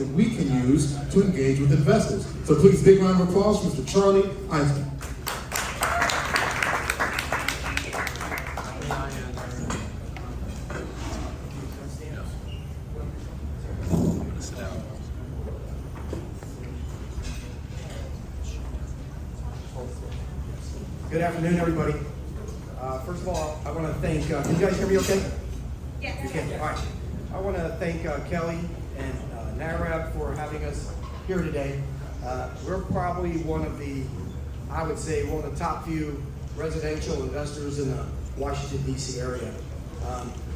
that we can use to engage with investors. So please, big round of applause for Mr. Charlie Einsmann. Good afternoon, everybody. First of all, I want to thank, can you guys hear me okay? Yes. You can, all right. I want to thank Kelly and NAHREP for having us here today. We're probably one of the, I would say, one of the top few residential investors in the Washington, D.C. area.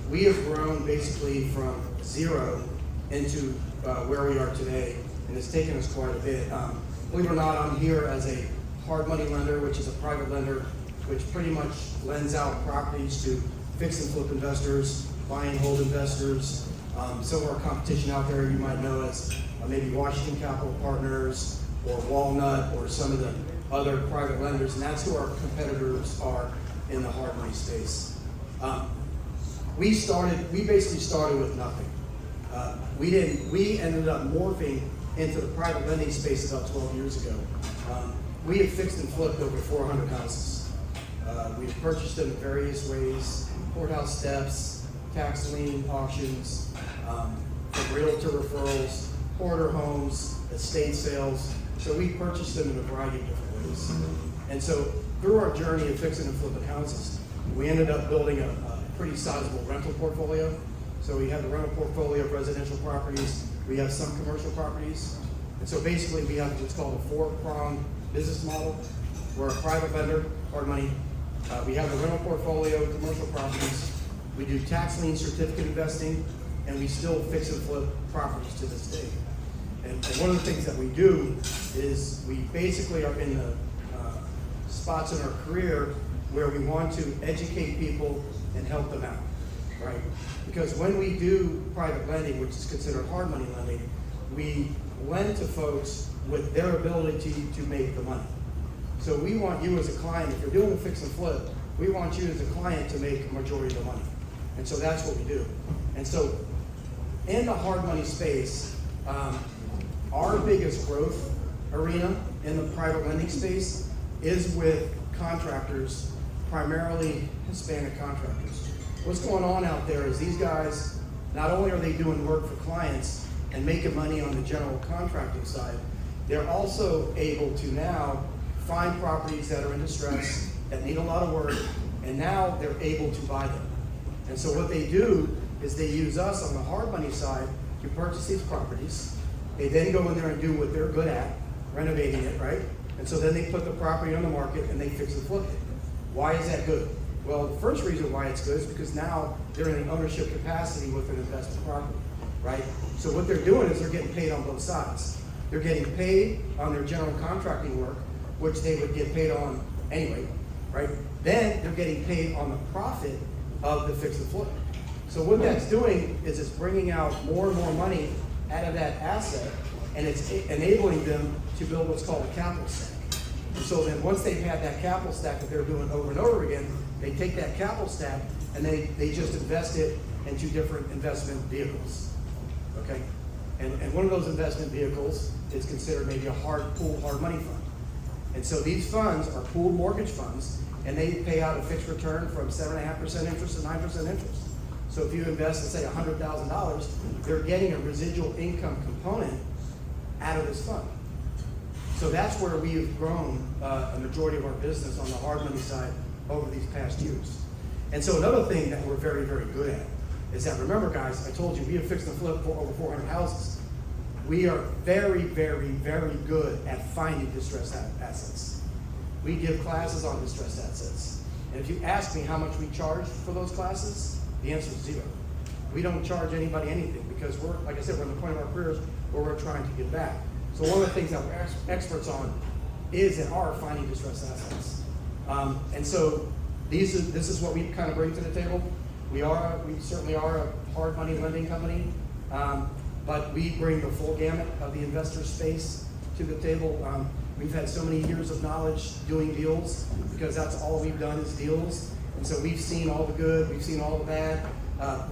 We have grown basically from zero into where we are today, and it's taken us quite a bit. Believe it or not, I'm here as a hard money lender, which is a private lender, which pretty much lends out properties to fix and flip investors, buy and hold investors. Some of our competition out there you might know as maybe Washington Capital Partners or Walnut or some of the other private lenders, and that's who our competitors are in the hard money space. We basically started with nothing. We ended up morphing into the private lending space about 12 years ago. We have fixed and flipped over 400 houses. We've purchased them in various ways: courthouse steps, tax lien auctions, from realtor referrals, hoarder homes, estate sales. So we purchased them in a variety of different ways. And so through our journey of fixing and flipping houses, we ended up building a pretty sizable rental portfolio. So we have the rental portfolio of residential properties. We have some commercial properties. And so basically we have what's called a four-pronged business model. We're a private lender, hard money. We have the rental portfolio, commercial properties. We do tax lien certificate investing, and we still fix and flip properties to this day. And one of the things that we do is we basically are in the spots in our career where we want to educate people and help them out, right? Because when we do private lending, which is considered hard money lending, we lend to folks with their ability to make the money. So we want you as a client, if you're doing a fix and flip, we want you as a client to make a majority of the money. And so that's what we do. And so in the hard money space, our biggest growth arena in the private lending space is with contractors, primarily Hispanic contractors. What's going on out there is these guys, not only are they doing work for clients and making money on the general contracting side, they're also able to now find properties that are in distress, that need a lot of work, and now they're able to buy them. And so what they do is they use us on the hard money side to purchase these properties. They then go in there and do what they're good at, renovating it, right? And so then they put the property on the market and they fix and flip it. Why is that good? Well, the first reason why it's good is because now they're in an ownership capacity with an investment property, right? So what they're doing is they're getting paid on both sides. They're getting paid on their general contracting work, which they would get paid on anyway, right? Then they're getting paid on the profit of the fix and flip. So what that's doing is it's bringing out more and more money out of that asset, and it's enabling them to build what's called a capital stack. And so then once they've had that capital stack that they're doing over and over again, they take that capital stack and they just invest it into different investment vehicles, okay? And one of those investment vehicles is considered maybe a hard money fund. And so these funds are pooled mortgage funds, and they pay out a fixed return from 7.5% interest to 9% interest. So if you invest, let's say $100,000, they're getting a residual income component out of this fund. So that's where we've grown a majority of our business on the hard money side over these past years. And so another thing that we're very, very good at is that, remember guys, I told you we have fixed and flipped for over 400 houses. We are very, very, very good at finding distressed assets. We give classes on distressed assets. And if you ask me how much we charge for those classes, the answer is zero. We don't charge anybody anything because we're, like I said, we're at the point of our careers where we're trying to give back. So one of the things that we're experts on is and are finding distressed assets. And so this is what we kind of bring to the table. We certainly are a hard money lending company, but we bring the full gamut of the investor space to the table. We've had so many years of knowledge doing deals because that's all we've done is deals. And so we've seen all the good, we've seen all the bad,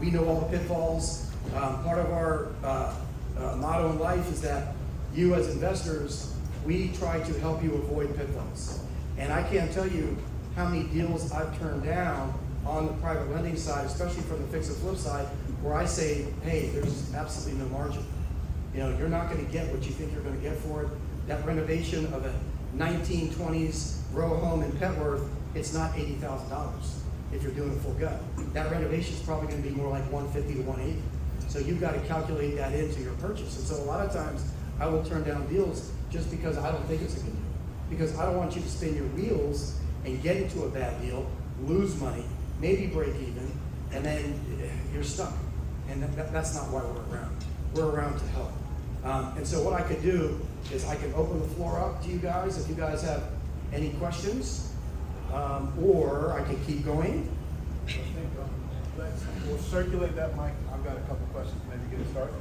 we know all the pitfalls. Part of our motto in life is that you as investors, we try to help you avoid pitfalls. And I can't tell you how many deals I've turned down on the private lending side, especially from the fix and flip side, where I say, hey, there's absolutely no margin. You know, you're not gonna get what you think you're gonna get for it. That renovation of a 1920s row home in Petworth, it's not $80,000 if you're doing a full gut. That renovation is probably gonna be more like 150 to 180. So you've got to calculate that into your purchase. And so a lot of times I will turn down deals just because I don't think it's a good deal. Because I don't want you to spin your wheels and get into a bad deal, lose money, maybe break even, and then you're stuck. And that's not why we're around. We're around to help. And so what I could do is I can open the floor up to you guys if you guys have any questions, or I can keep going. We'll circulate that mic. I've got a couple questions, maybe get it started.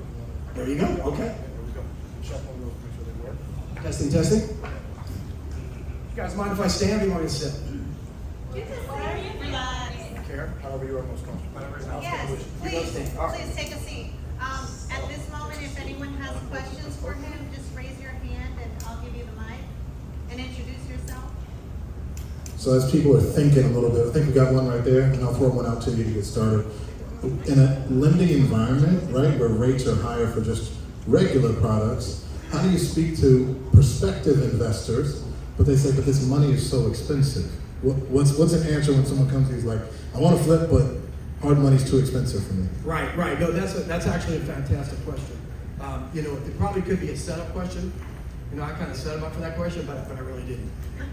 There you go, okay. There we go. Check on those, make sure they work. Testing, testing. You guys mind if I stand or you want me to sit? You can sit, relax. Karen, however you are most comfortable. Yes, please, All right. please take a seat. At this moment, if anyone has questions for him, just raise your hand and I'll give you the mic. And introduce yourself. So as people are thinking a little bit, I think we got one right there, and I'll throw one out to you to get started. In a lending environment, right, where rates are higher for just regular products, how do you speak to prospective investors, but they say, but this money is so expensive? What's an answer when someone comes to you and is like, I want to flip, but hard money's too expensive for me? Right. No, that's actually a fantastic question. You know, it probably could be a setup question. You know, I kind of set them up for that question, but I really didn't.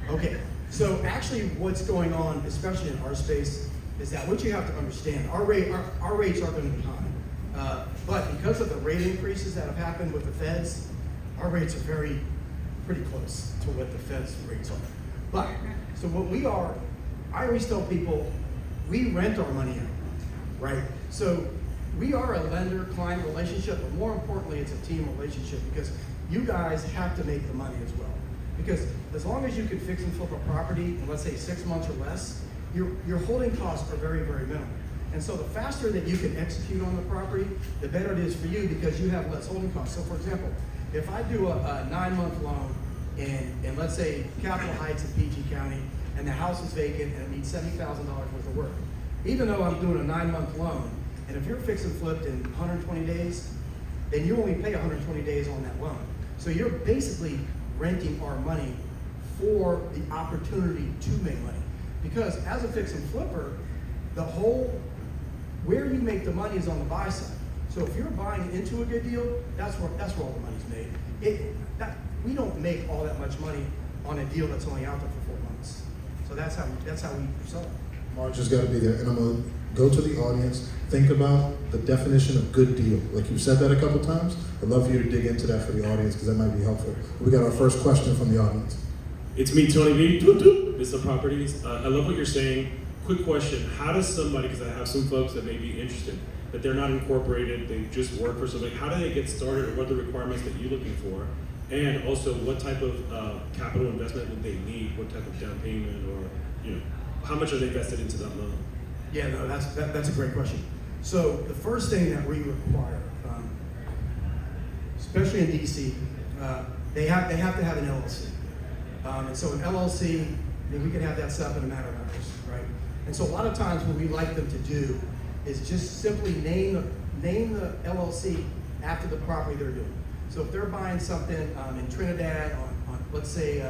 Okay, so actually what's going on, especially in our space, is that what you have to understand, our rates are going to be high. But because of the rate increases that have happened with the feds, our rates are pretty close to what the Fed's rates are. But, so what we are, I always tell people, we rent our money out, right? So we are a lender-client relationship, but more importantly, it's a team relationship because you guys have to make the money as well. Because as long as you can fix and flip a property in, let's say, 6 months or less, your holding costs are very, very minimal. And so the faster that you can execute on the property, the better it is for you because you have less holding costs. So for example, if I do a 9-month loan in let's say Capitol Heights in PG County, and the house is vacant and it needs $70,000 worth of work, even though I'm doing a 9-month loan, and if you're fix and flipped in 120 days, then you only pay 120 days on that loan. So you're basically renting our money for the opportunity to make money. Because as a fix and flipper, where you make the money is on the buy side. So if you're buying into a good deal, that's where all the money's made. We don't make all that much money on a deal that's only out there for 4 months. So that's how we sell it. Margin's got to be there, and I'm going to go to the audience, think about the definition of good deal. Like you said that a couple times. I'd love for you to dig into that for the audience because that might be helpful. We got our first question from the audience. It's me, Tony B. Doop, doop. It's the properties. I love what you're saying. Quick question. How does somebody, because I have some folks that may be interested, that they're not incorporated, they just work for somebody, how do they get started or what are the requirements that you're looking for? And also what type of capital investment would they need? What type of down payment or, how much are they invested into that loan? Yeah, no, that's a great question. So the first thing that we require, especially in DC, they have to have an LLC. And so an LLC, we can have that set up in a matter of hours, right? And so a lot of times what we like them to do is just simply name the LLC after the property they're doing. So if they're buying something in Trinidad on let's say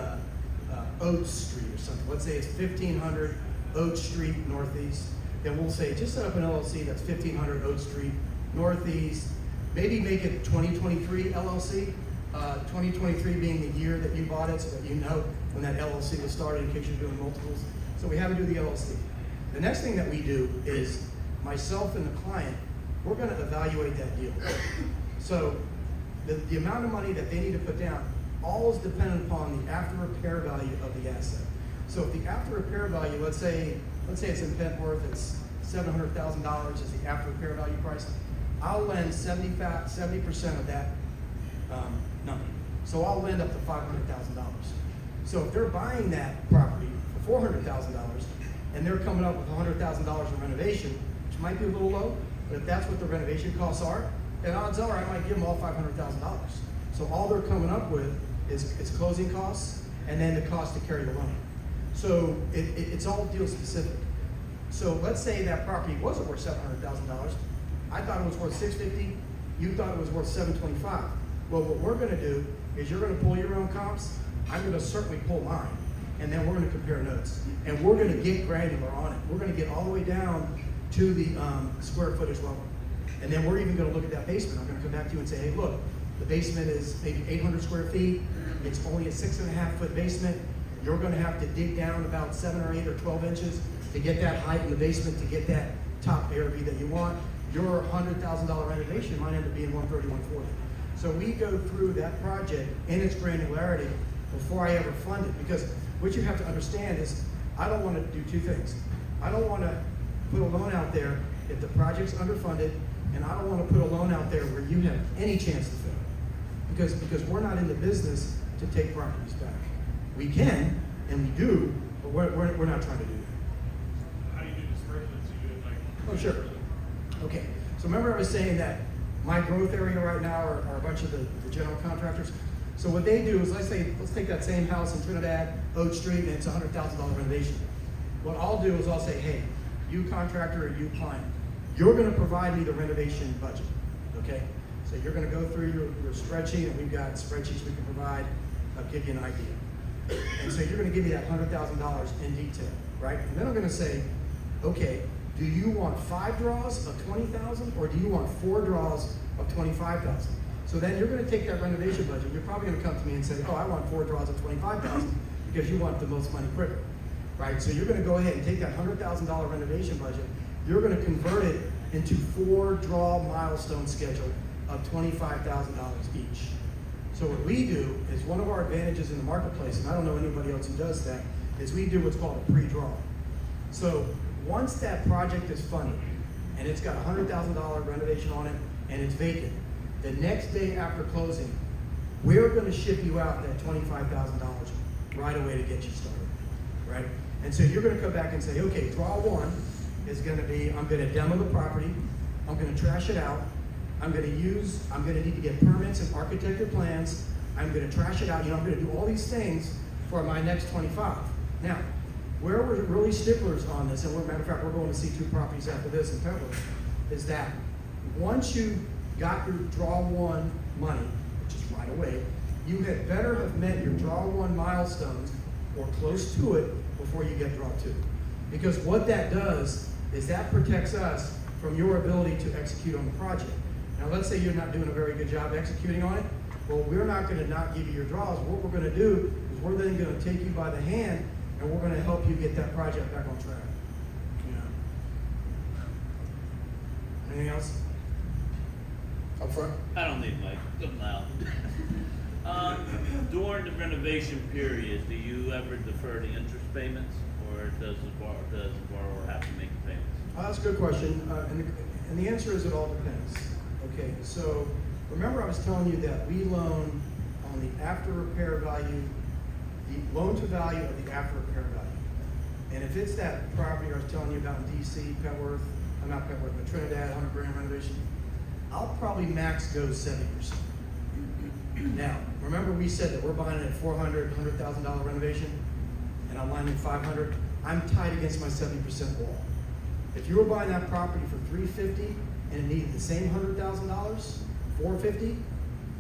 Oates Street or something, let's say it's 1500 Oates Street Northeast, then we'll say just set up an LLC that's 1500 Oates Street Northeast, maybe make it 2023 LLC, 2023 being the year that you bought it so that you know when that LLC was started in case you're doing multiples. So we have to do the LLC. The next thing that we do is myself and the client, we're going to evaluate that deal. So the amount of money that they need to put down all is dependent upon the after repair value of the asset. So if the after repair value, let's say it's in Pentworth, it's $700,000 is the after repair value price, I'll lend 70% of that number. So I'll lend up to $500,000. So if they're buying that property for $400,000 and they're coming up with $100,000 in renovation, which might be a little low, but if that's what the renovation costs are, and odds are I might give them all $500,000. So all they're coming up with is closing costs and then the cost to carry the loan. So it's all deal specific. So let's say that property wasn't worth $700,000. I thought it was worth $650. You thought it was worth $725. Well, what we're going to do is you're going to pull your own comps. I'm going to certainly pull mine, and then we're going to compare notes. And we're going to get granular on it. We're going to get all the way down to the square footage level. And then we're even going to look at that basement. I'm going to come back to you and say, hey, look, the basement is maybe 800 square feet. It's only a 6.5 foot basement. You're going to have to dig down about 7 or 8 or 12 inches to get that height in the basement, to get that top ARV that you want. Your $100,000 renovation might end up being 130, 140. So we go through that project in its granularity before I ever fund it, because what you have to understand is I don't want to do two things. I don't want to put a loan out there if the project's underfunded, and I don't want to put a loan out there where you have any chance to fail, because we're not in the business to take properties back. We can, and we do, but we're not trying to do that. How do you do disbursements? You do it like? Oh, sure. Okay, so remember I was saying that my growth area right now are a bunch of the general contractors. So what they do is, let's take that same house in Trinidad, Oak Street, and it's a $100,000 renovation. What I'll do is I'll say, hey, you contractor or you client, you're gonna provide me the renovation budget, okay? So you're gonna go through your spreadsheet, and we've got spreadsheets we can provide. I'll give you an idea. And so you're gonna give me that $100,000 in detail, right? And then I'm gonna say, okay, do you want 5 draws of 20,000 or do you want 4 draws of 25,000? So then you're going to take that renovation budget. You're probably going to come to me and say, oh, I want 4 draws of 25,000 because you want the most money quicker, right? So you're going to go ahead and take that $100,000 renovation budget. You're going to convert it into 4 draw milestone schedule of $25,000 each. So what we do is, one of our advantages in the marketplace, and I don't know anybody else who does that, is we do what's called a pre-draw. So once that project is funded and it's got a $100,000 renovation on it and it's vacant, the next day after closing, we're going to ship you out that $25,000 right away to get you started, right? And so you're going to come back and say, okay, draw 1 is going to be, I'm going to demo the property, I'm going to trash it out, I'm going to need to get permits and architecture plans, I'm going to trash it out, I'm going to do all these things for my next 25. Now, where we're really sticklers on this, and matter of fact, we're going to see 2 properties after this in Pembroke, is that once you got your draw 1 money, which is right away, you had better have met your draw 1 milestones or close to it before you get draw 2. Because what that does is that protects us from your ability to execute on the project. Now let's say you're not doing a very good job executing on it. Well, we're not going to not give you your draws. What we're going to do is we're then going to take you by the hand and we're going to help you get that project back on track. Anything else? Up front? I don't need Mike. Good loud. During the renovation period, do you ever defer the interest payments, or does the borrower have to make the payments? That's a good question, and the answer is it all depends. Okay, so remember I was telling you that we loan on the after repair value, the loan to value of the after repair value. And if it's that property I was telling you about in DC, Petworth, not Petworth, but Trinidad, 100 grand renovation, I'll probably max go 70%. Now, remember we said that we're buying it at $100,000 renovation, and I'm lining 500. I'm tied against my 70% wall. If you were buying that property for $350 and it needed the same $100,000, $450,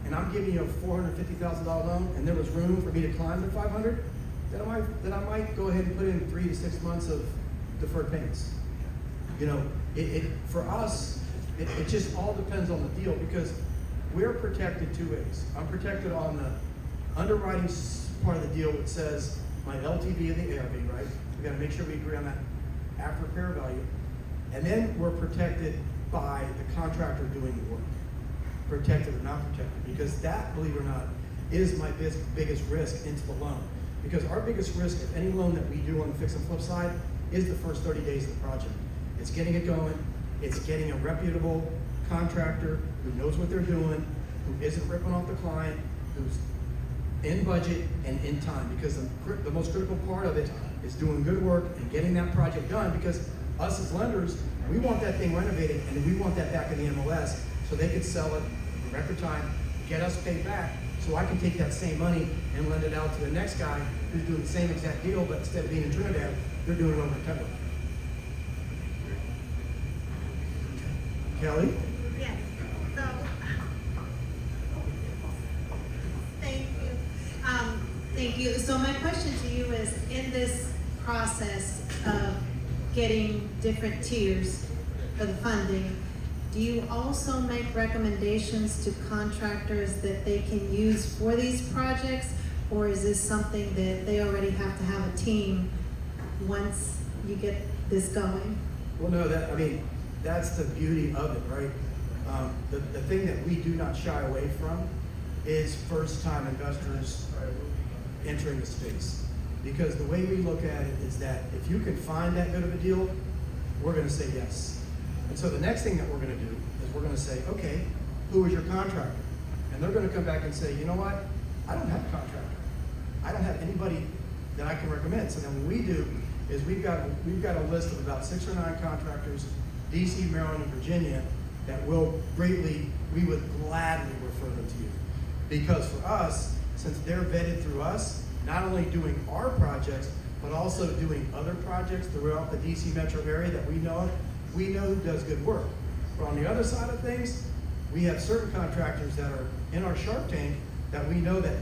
and I'm giving you a $450,000 loan, and there was room for me to climb to 500, then I might go ahead and put in 3 to 6 months of deferred payments. For us, it just all depends on the deal, because we're protected 2 ways. I'm protected on the underwriting part of the deal, which says my LTV and the ARV, right? We got to make sure we agree on that after repair value. And then we're protected by the contractor doing the work. Protected or not protected, because that, believe it or not, is my biggest risk into the loan. Because our biggest risk of any loan that we do on the fix and flip side is the first 30 days of the project. It's getting it going, it's getting a reputable contractor who knows what they're doing, who isn't ripping off the client, who's in budget and in time, because the most critical part of it is doing good work and getting that project done, because us as lenders, we want that thing renovated and we want that back in the MLS so they could sell it in record time, get us paid back, so I can take that same money and lend it out to the next guy who's doing the same exact deal, but instead of being in Trinidad, they're doing it over in Pembroke. Kelly? Yes, so, thank you. Thank you. So my question to you is, in this process of getting different tiers for the funding, do you also make recommendations to contractors that they can use for these projects? Or is this something that they already have to have a team once you get this going? Well, no, that's the beauty of it, right? The thing that we do not shy away from is first-time investors entering the space. Because the way we look at it is that if you can find that good of a deal, we're gonna say yes. And so the next thing that we're gonna do is we're gonna say, okay, who is your contractor? And they're gonna come back and say, you know what? I don't have a contractor. I don't have anybody that I can recommend. So then what we do is we've got a list of about 6 or 9 contractors, DC, Maryland, and Virginia, that we would gladly refer them to you. Because for us, since they're vetted through us, not only doing our projects, but also doing other projects throughout the DC metro area that we know who does good work. But on the other side of things, we have certain contractors that are in our Shark Tank that we know that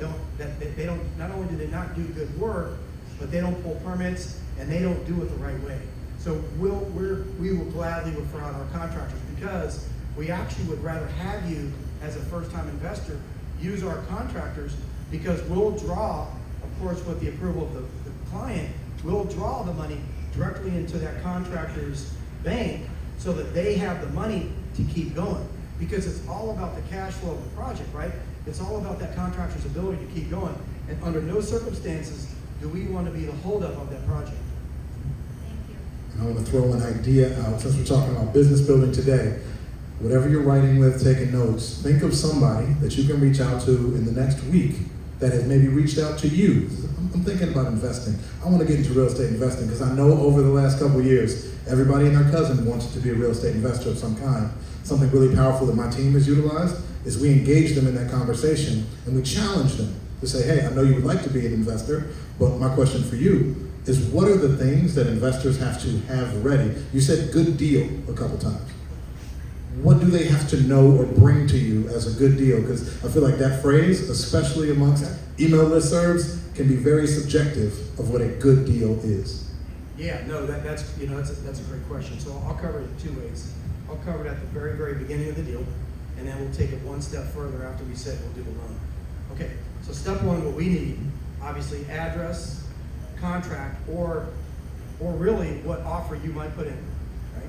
they don't, not only do they not do good work, but they don't pull permits and they don't do it the right way. So we will gladly refer out our contractors, because we actually would rather have you as a first-time investor use our contractors, because we'll draw, of course, with the approval of the client, we'll draw the money directly into that contractor's bank so that they have the money to keep going. Because it's all about the cash flow of the project, right? It's all about that contractor's ability to keep going. And under no circumstances do we want to be the holdup of that project. Thank you. And I want to throw an idea out, since we're talking about business building today. Whatever you're writing with, taking notes, think of somebody that you can reach out to in the next week that has maybe reached out to you. I'm thinking about investing. I want to get into real estate investing because I know over the last couple of years, everybody and their cousin wants to be a real estate investor of some kind. Something really powerful that my team has utilized is we engage them in that conversation and we challenge them to say, hey, I know you would like to be an investor, but my question for you is, what are the things that investors have to have ready? You said good deal a couple times. What do they have to know or bring to you as a good deal? Because I feel like that phrase, especially amongst email listservs, can be very subjective of what a good deal is. Yeah, no, that's a great question. So I'll cover it 2 ways. I'll cover it at the very, very beginning of the deal, and then we'll take it one step further after we said we'll do the loan. Okay, so step 1, what we need, obviously address, contract, or really what offer you might put in, right?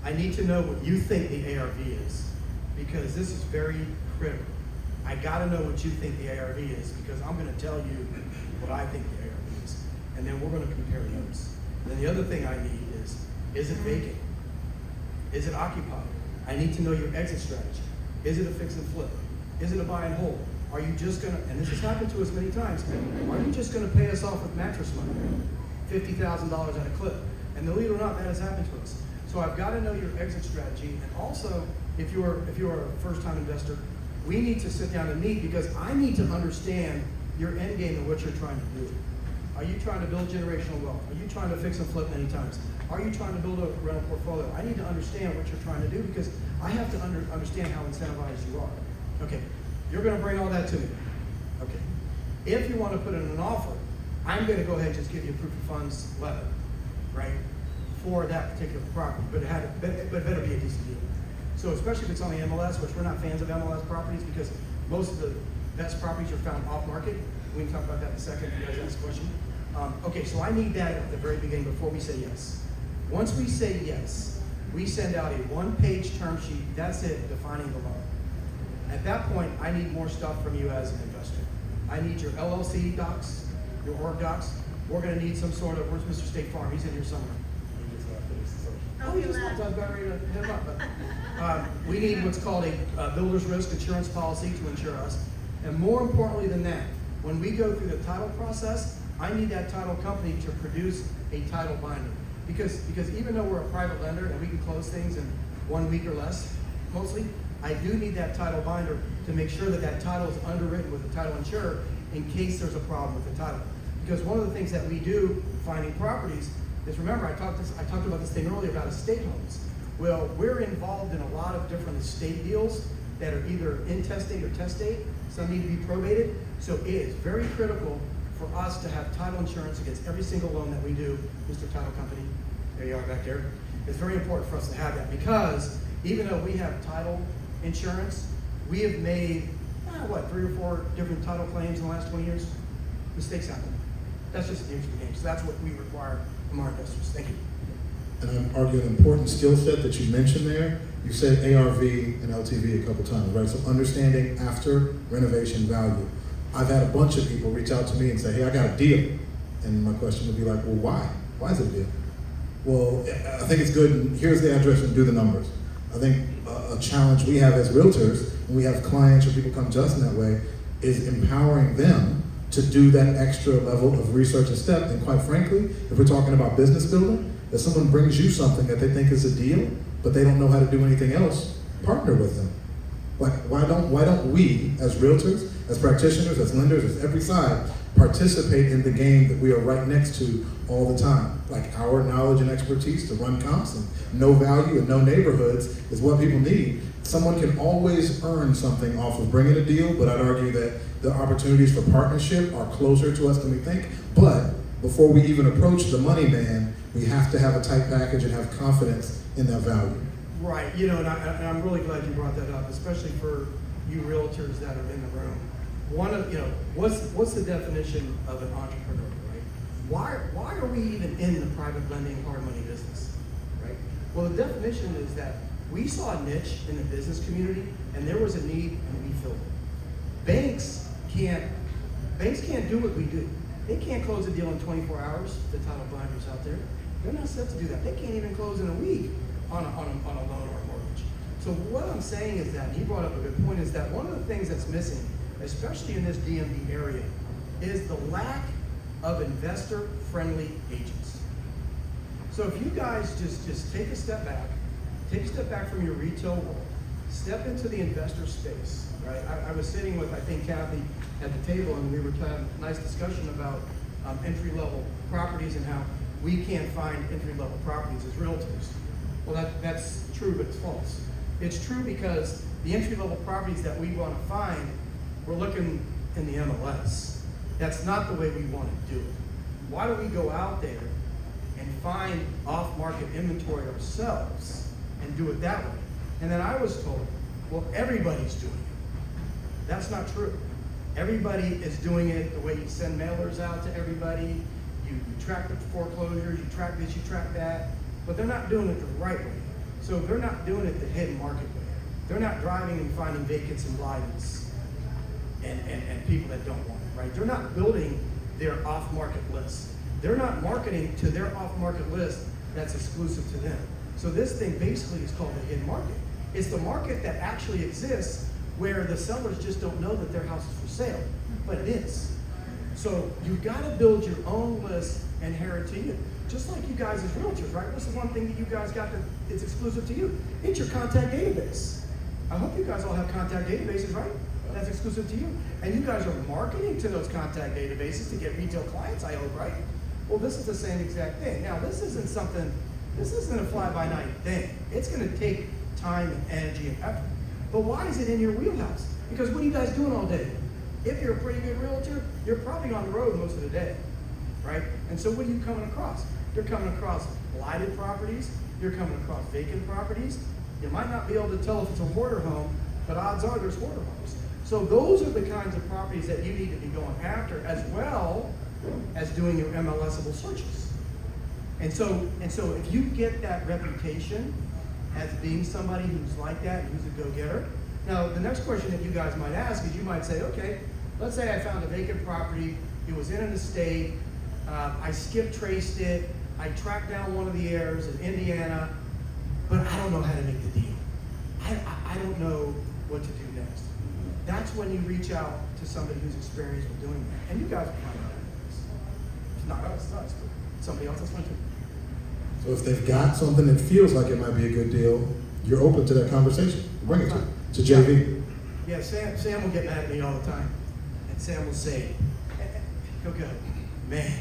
I need to know what you think the ARV is, because this is very critical. I gotta know what you think the ARV is, because I'm gonna tell you what I think the ARV is, and then we're gonna compare notes. And then the other thing I need is it vacant? Is it occupied? I need to know your exit strategy. Is it a fix and flip? Is it a buy and hold? Are you just gonna, and this has happened to us many times, are you just gonna pay us off with mattress money? $50,000 at a clip. And believe it or not, that has happened to us. So I've got to know your exit strategy, and also, if you're a first-time investor, we need to sit down and meet, because I need to understand your end game and what you're trying to do. Are you trying to build generational wealth? Are you trying to fix and flip many times? Are you trying to build a rental portfolio? I need to understand what you're trying to do, because I have to understand how incentivized you are. Okay, you're going to bring all that to me. Okay, if you want to put in an offer, I'm going to go ahead and just give you a proof of funds letter, right, for that particular property, but it better be a decent deal. So especially if it's on the MLS, which we're not fans of MLS properties, because most of the best properties are found off market. We can talk about that in a second if you guys ask a question. Okay, so I need that at the very beginning before we say yes. Once we say yes, we send out a 1-page term sheet. That's it, defining the loan. At that point, I need more stuff from you as an investor. I need your LLC docs, your org docs. We're going to need some sort of, where's Mr. State Farm? He's in here somewhere. He just left. I was about ready to hit him up. But, we need what's called a builder's risk insurance policy to insure us. And more importantly than that, when we go through the title process, I need that title company to produce a title binder. Because even though we're a private lender and we can close things in 1 week or less, mostly, I do need that title binder to make sure that that title is underwritten with the title insurer in case there's a problem with the title. Because one of the things that we do finding properties is, remember, I talked about this thing earlier about estate homes. Well, we're involved in a lot of different estate deals that are either intestate or testate. Some need to be probated. So it is very critical for us to have title insurance against every single loan that we do. Mr. Title Company, there you are back there. It's very important for us to have that because even though we have title insurance, we have made, 3 or 4 different title claims in the last 20 years? Mistakes happen. That's just the nature of the game. So that's what we require from our investors. Thank you. And I'm arguing an important skill set that you mentioned there. You said ARV and LTV a couple times, right? So understanding after renovation value. I've had a bunch of people reach out to me and say, hey, I got a deal. And my question would be like, well, why? Why is it a deal? Well, I think it's good, and here's the address and do the numbers. I think a challenge we have as realtors, when we have clients or people come to us in that way, is empowering them to do that extra level of research and step. And quite frankly, if we're talking about business building, if someone brings you something that they think is a deal, but they don't know how to do anything else, partner with them. Like, why don't we, as realtors, as practitioners, as lenders, as every side, participate in the game that we are right next to all the time? Like, our knowledge and expertise to run comps and know value and know neighborhoods is what people need. Someone can always earn something off of bringing a deal, but I'd argue that the opportunities for partnership are closer to us than we think. But before we even approach the money man, we have to have a tight package and have confidence in that value. Right, and I'm really glad you brought that up, especially for you realtors that are in the room. What's the definition of an entrepreneur, right? Why are we even in the private lending hard money business, right? Well, the definition is that we saw a niche in the business community and there was a need and we filled it. Banks can't do what we do. They can't close a deal in 24 hours, the title binders out there. They're not set to do that. They can't even close in a week on a loan or a mortgage. So what I'm saying is that, and he brought up a good point, is that one of the things that's missing, especially in this DMV area, is the lack of investor-friendly agents. So if you guys just take a step back from your retail world, step into the investor space, right? I was sitting with, I think, Kathy at the table, and we were having a nice discussion about entry-level properties and how we can't find entry-level properties as realtors. Well, that's true, but it's false. It's true because the entry-level properties that we want to find, we're looking in the MLS. That's not the way we want to do it. Why do we go out there and find off-market inventory ourselves and do it that way? And then I was told, well, everybody's doing it. That's not true. Everybody is doing it the way you send mailers out to everybody. You track the foreclosures, you track this, you track that, but they're not doing it the right way. So they're not doing it the hidden market way. They're not driving and finding vacants and blights and people that don't want it, right? They're not building their off-market list. They're not marketing to their off-market list that's exclusive to them. So this thing basically is called the hidden market. It's the market that actually exists where the sellers just don't know that their house is for sale, but it is. So you've got to build your own list and inherit to you. Just like you guys as realtors, right? What's the one thing that you guys got that it's exclusive to you? It's your contact database. I hope you guys all have contact databases, right? That's exclusive to you. And you guys are marketing to those contact databases to get retail clients, I hope, right? Well, this is the same exact thing. Now, this isn't a fly-by-night thing. It's going to take time and energy and effort. But why is it in your wheelhouse? Because what are you guys doing all day? If you're a pretty good realtor, you're probably on the road most of the day, right? And so what are you coming across? You're coming across blighted properties. You're coming across vacant properties. You might not be able to tell if it's a hoarder home, but odds are there's hoarder homes. So those are the kinds of properties that you need to be going after, as well as doing your MLSable searches. And so if you get that reputation as being somebody who's like that and who's a go-getter, now the next question that you guys might ask is you might say, okay, let's say I found a vacant property, it was in an estate, I traced it, I tracked down one of the heirs in Indiana, but I don't know how to make the deal. I don't know what to do next. That's when you reach out to somebody who's experienced with doing that. And you guys will find out. It's not us, but somebody else that's going to. So if they've got something that feels like it might be a good deal, you're open to that conversation. Bring it to them. to JV. Yeah, Sam will get mad at me all the time. And Sam will say, he'll go, man,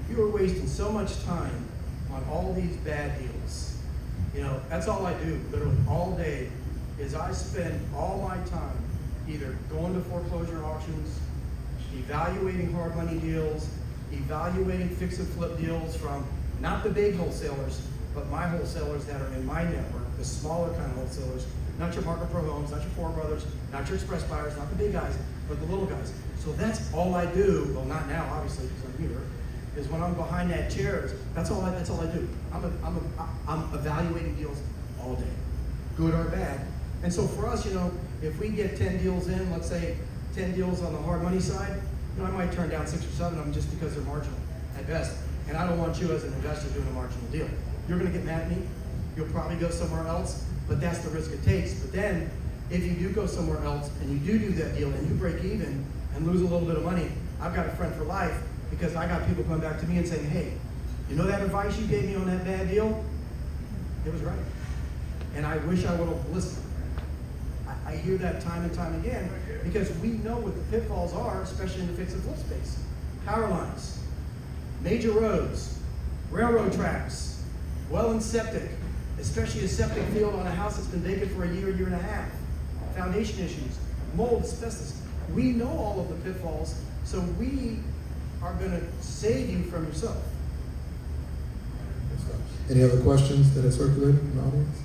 you are wasting so much time on all these bad deals. You know, that's all I do, literally, all day, is I spend all my time either going to foreclosure auctions, evaluating hard money deals, evaluating fix and flip deals from not the big wholesalers, but my wholesalers that are in my network, the smaller kind of wholesalers, not your Market Pro Homes, not your Four Brothers, not your Express Buyers, not the big guys, but the little guys. So that's all I do. Well, not now, obviously, because I'm here. Is when I'm behind that chair. That's all I do. I'm evaluating deals all day, good or bad. And so for us, you know, if we get 10 deals in, let's say 10 deals on the hard money side, you know, I might turn down 6 or 7 of them just because they're marginal at best. And I don't want you as an investor doing a marginal deal. You're going to get mad at me. You'll probably go somewhere else, but that's the risk it takes. But then, if you do go somewhere else and you do that deal and you break even and lose a little bit of money, I've got a friend for life because I got people coming back to me and saying, hey, you know that advice you gave me on that bad deal? It was right. And I wish I would have listened. I hear that time and time again because we know what the pitfalls are, especially in the fix and flip space. Power lines, major roads, railroad tracks, well and septic, especially a septic field on a house that's been vacant for a year and a half, foundation issues, mold, asbestos. We know all of the pitfalls, so we are going to save you from yourself. Any other questions that have circulated in the audience?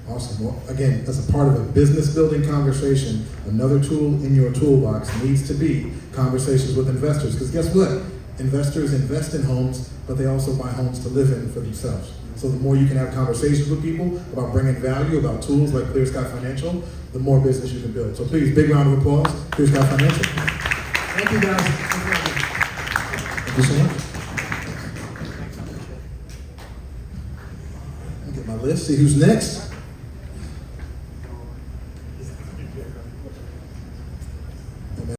Awesome. Well, again, as a part of a business building conversation, another tool in your toolbox needs to be conversations with investors. Because guess what? Investors invest in homes, but they also buy homes to live in for themselves. So the more you can have conversations with people about bringing value, about tools like Clear Sky Financial, the more business you can build. So please, big round of applause, Clear Sky Financial. Thank you, guys. Thank you so much. I'll get my list, see who's next.